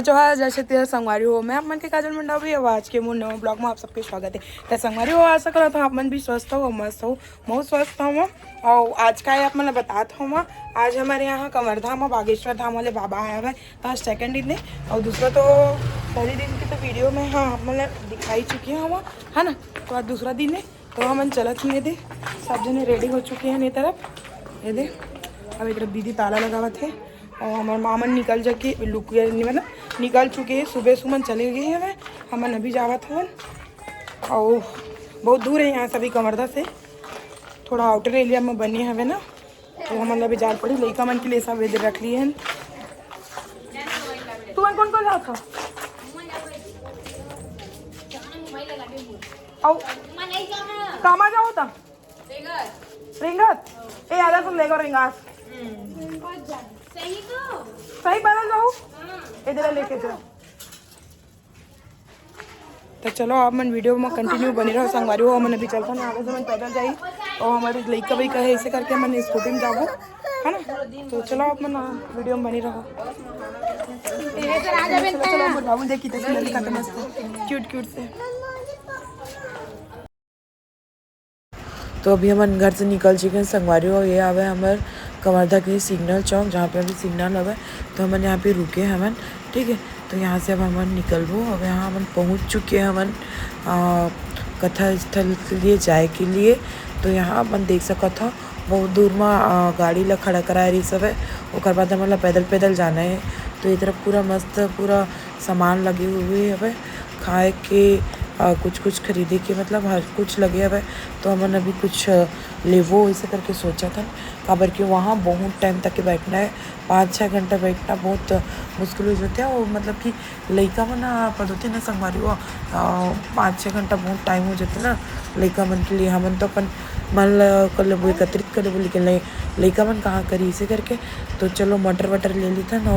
जो है जैसे तेरा संगवारी हो मैं आप मन के काजल मंडा भी आवाज के मुन नए ब्लॉग में आप सबके स्वागत है। तो संगवारी हो आशा करो तो आप मन भी स्वस्थ हो मस्त हो बहुत स्वस्थ हो। और आज का आप मैंने बताता हूँ आज हमारे यहाँ कंवरधाम और बागेश्वर धाम वाले बाबा आया हुआ है। तो आज सेकंड दिन है और दूसरा तो पहले दिन की तो वीडियो में हाँ मैंने दिखाई चुकी है है ना। तो आज दूसरा दिन है तो हम चलत ही दे सब जने रेडी हो चुके हैं। ये तरफ ये दे अब एक तरफ दीदी ताला लगा हुआ थे और हमारे मामन निकल जाके लुक मतलब निकल चुके हैं। सुबह सुमन चले गए हैं हमन अभी जावत हवन और बहुत दूर है यहाँ सभी कंवरधा से थोड़ा आउटर एरिया में बने हवे ना। तो हमन अभी जा पड़ी लड़का मन के लिए सब वेद रख लिए हैं। तुम कौन कौन जाता कहाँ जाओ था रिंगत ए आधा तुम लेगा रिंगास सही पैदल जाओ इधर लेके जाओ। तो चलो आप मन वीडियो में कंटिन्यू बनी रहो। संगवारी हो मन अभी चलता ना आगे से मन पैदल जाई और हमारी लड़का भाई कहे ऐसे करके मन स्कूटी में जाओ है ना। तो चलो आप मन वीडियो में बनी रहो। चलो बाबू देखी तो मस्त क्यूट क्यूट से। तो अभी हम घर से निकल चुके हैं। संगवारी हो ये आवे हमारे कंवरधा के सिग्नल चौक जहाँ पे अभी सिग्नल हवे तो हमन यहाँ पे रुके हमन ठीक है। तो यहाँ से अब हमन निकलबो अब यहाँ हमन पहुँच चुके हैं हमन कथा स्थल के लिए जाए के लिए। तो यहाँ अपन देख सकत हो बहुत दूर में गाड़ी ला खड़ा कराए रही सब है। और बाद हमन ला पैदल पैदल जाना है। तो ये तरफ पूरा मस्त पूरा सामान लगे हुए हवे खाए के कुछ कुछ खरीदे के मतलब हर कुछ लगे हुए। तो हमन अभी कुछ लेवो ऐसे करके सोचा था काबर कि वहाँ बहुत टाइम तक के बैठना है 5-6 घंटा बैठना बहुत मुश्किल हो जाता है। और मतलब कि लड़का मन पढ़ोते ना संगवारी हो 5-6 घंटा बहुत टाइम हो जाता ना लड़का मन के लिए। हमन तो अपन मन कर लेबो एकत्रित कर लेबो लेकिन लड़का मन कहाँ करी इसे करके। तो चलो मटर वटर ले ली था ना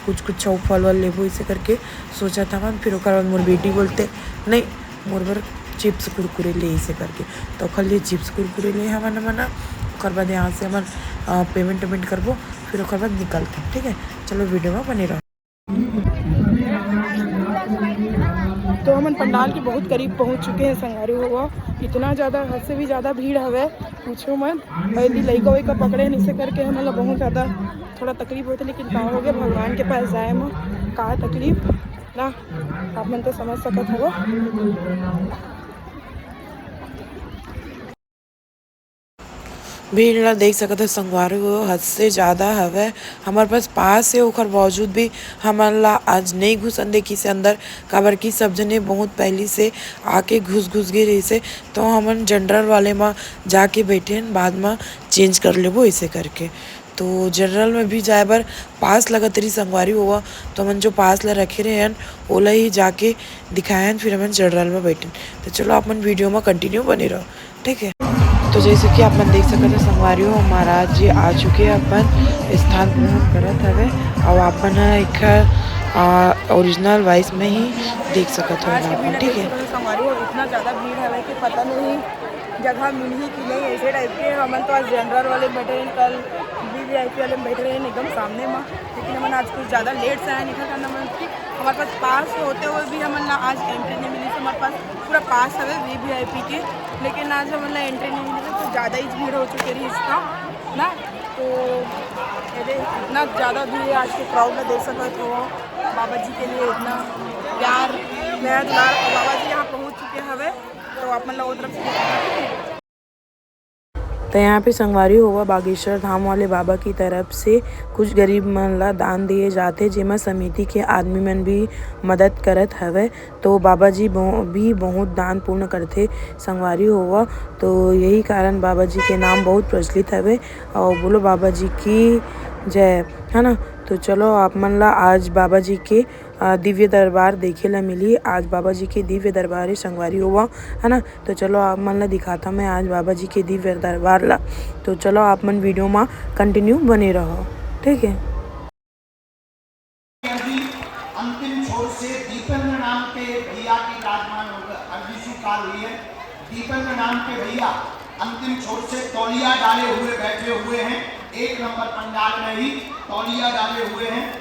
कुछ कुछ फल वल लेबो इसे करके सोचा था मन। फिर बाद मोर बेटी बोलते नहीं मोर बर चिप्स कुरकुरे ले इसे करके। तो खाली चिप्स कुरकुरे ले हमन मना और बाद यहाँ से हमन पेमेंट करबो फिर बाद निकलते ठीक है। चलो वीडियो में बने रहो। तो हमन पंडाल के बहुत करीब पहुँच चुके हैं। संगवारी हुआ इतना ज़्यादा हद से भी ज़्यादा भीड़ हवे पूछो मत। यदि लड़का वैका पकड़े इसे करके हमें बहुत ज़्यादा थोड़ा तकलीफ होती लेकिन कहा हो गया भगवान के पास जाए में कहा तकलीफ ना आप मन तो समझ सकत हो। भीड़ ला देख सकते संगवारी हो हद से ज़्यादा हवे हमारे पास है ओकर बावजूद भी हमन ला आज नहीं घुसन देखी से अंदर काबर की सब जने बहुत पहले से आके घुस गए रही से। तो हमन जनरल वाले में जाके बैठे हैं बाद में चेंज कर लेबो इसे करके। तो जनरल में भी जाए बार पास लगत रही संगवारी हुआ तो हमन जो पास ला रखे रहे हैं ओला ही जाके दिखाए फिर हमन जनरल में बैठे। तो चलो आप मन वीडियो में कंटिन्यू बने रहो ठीक है। तो जैसे कि आप मन देख सकते हैं संगवारी हो महाराज जी आ चुके हैं अपन स्थान ग्रहण करत हवे और अपन एक ओरिजिनल वॉइस में ही देख सकते हो ठीक है। संगवारी हो इतना ज़्यादा भीड़ है कि पता नहीं जगह मिली कि नहीं ऐसे टाइप के। हमन तो आज जनरल वाले बैठे हैं कल VIP वाले में बैठ रहे हैं एकदम सामने में लेकिन हमन आज कुछ ज़्यादा लेट से आया निकल करना मन कि हमारे पास होते हुए भी हमन आज एंट्री नहीं मिली। तो हमारे पास पूरा पास है VIP के लेकिन आज हमन एंट्री नहीं मिली तो ज़्यादा ही भीड़ हो चुकी रही इसका ना। तो इतना ज़्यादा भीड़ आज के क्राउड में देख सकते हो बाबा जी के लिए इतना प्यार मेरा दुलार बाबा जी यहाँ पहुँच चुके हवे। तो आप मन लोग तरफ से तो यहाँ पे संगवारी हुआ बागेश्वर धाम वाले बाबा की तरफ से कुछ गरीब मन ला दान दिए जाते जेमा समिति के आदमी मन भी मदद करत हवे। तो बाबा जी भी बहुत दान पूर्ण करते संगवारी हुआ। तो यही कारण बाबा जी के नाम बहुत प्रचलित हवे और बोलो बाबा जी की जय है ना। तो चलो आप मन ला आज बाबा जी के दिव्य दरबार देखे ला मिली। आज बाबा जी के दिव्य दरबार संगवारी हुआ है ना। तो चलो आप मन ला दिखाता मैं आज बाबा जी के दिव्य दरबार ला। तो चलो आप मन वीडियो में कंटिन्यू बने रहो ठीक है। अंतिम छोर से दीपेंद्र नाम के भैया की विराजमान अर्जी स्वीकार हुई है। दीपेंद्र नाम के भैया अंतिम छोर से तौलिया डाले हुए बैठे हुए हैं। 1 नंबर पंडाल में ही तौलिया डाले हुए हैं।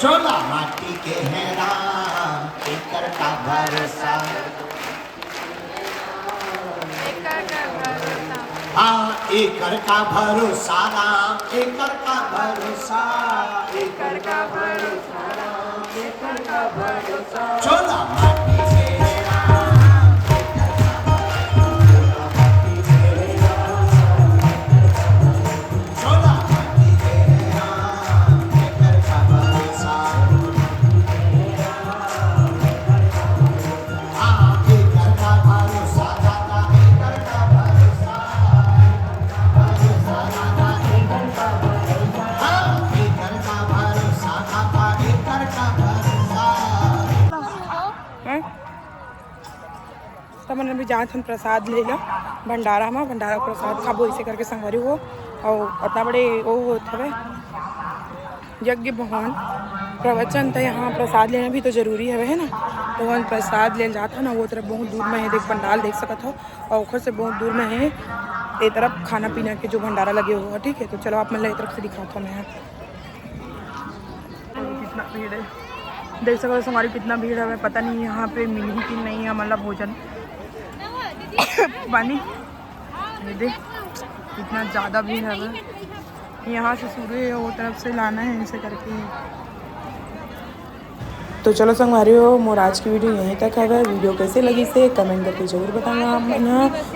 चोला माटी के हैं राम एकर का भरोसा हाँ एकर का भरोसा राम एकर का भरोसा एकर का भरोसा राम एकर का भरोसा चोला माटी के हैं राम चोला माटी के हैं राम एकर का भरोसा हाँ एकर का भरोसा दादा एकर का भरोसा भरोसा दादा एकर का भरोसा हाँ एकर का भरोसा दादा एकर का भरोसा तो मैंने भी जात हम प्रसाद ले ला भंडारा में भंडारा प्रसाद खाबो ऐसे करके संगवारी हो और उतना बड़े वो होते हुए यज्ञ भगवान प्रवचन तो यहाँ प्रसाद लेना भी तो जरूरी है ना। तो वहाँ प्रसाद ले जाता ना वो तरफ बहुत दूर में है, देख पंडाल देख सकत हो और उखर से बहुत दूर में है ये तरफ खाना पीना के जो भंडारा लगे हुआ। ठीक है, तो चलो आप मतलब ये तरफ से दिखाता हूँ मैं यहाँ कितना भीड़ है, देख सकते हो हमारी कितना भीड़ है। पता नहीं यहाँ पे मिली कि नहीं है मतलब भोजन पानी ये देख कितना ज़्यादा भीड़ है। यहाँ से सूर्य वो तरफ से लाना है ऐसे करके। तो चलो संगवारी हो मोर आज की वीडियो यहीं तक है। वीडियो कैसे लगी से कमेंट करके जरूर बताना आप मन।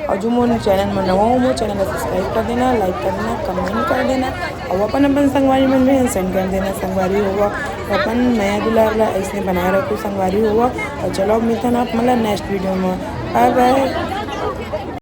और जो मोर चैनल में नवा हो वो चैनल को सब्सक्राइब कर देना, लाइक कर देना, कमेंट कर देना और अपन संगवारी मन में सेंड कर देना। संगवारी हुआ अपन नया दुलार ऐसे बनाए रखो संगवारी हुआ। और चलो अब मिलता ना आप मतलब नेक्स्ट वीडियो में। Bye bye.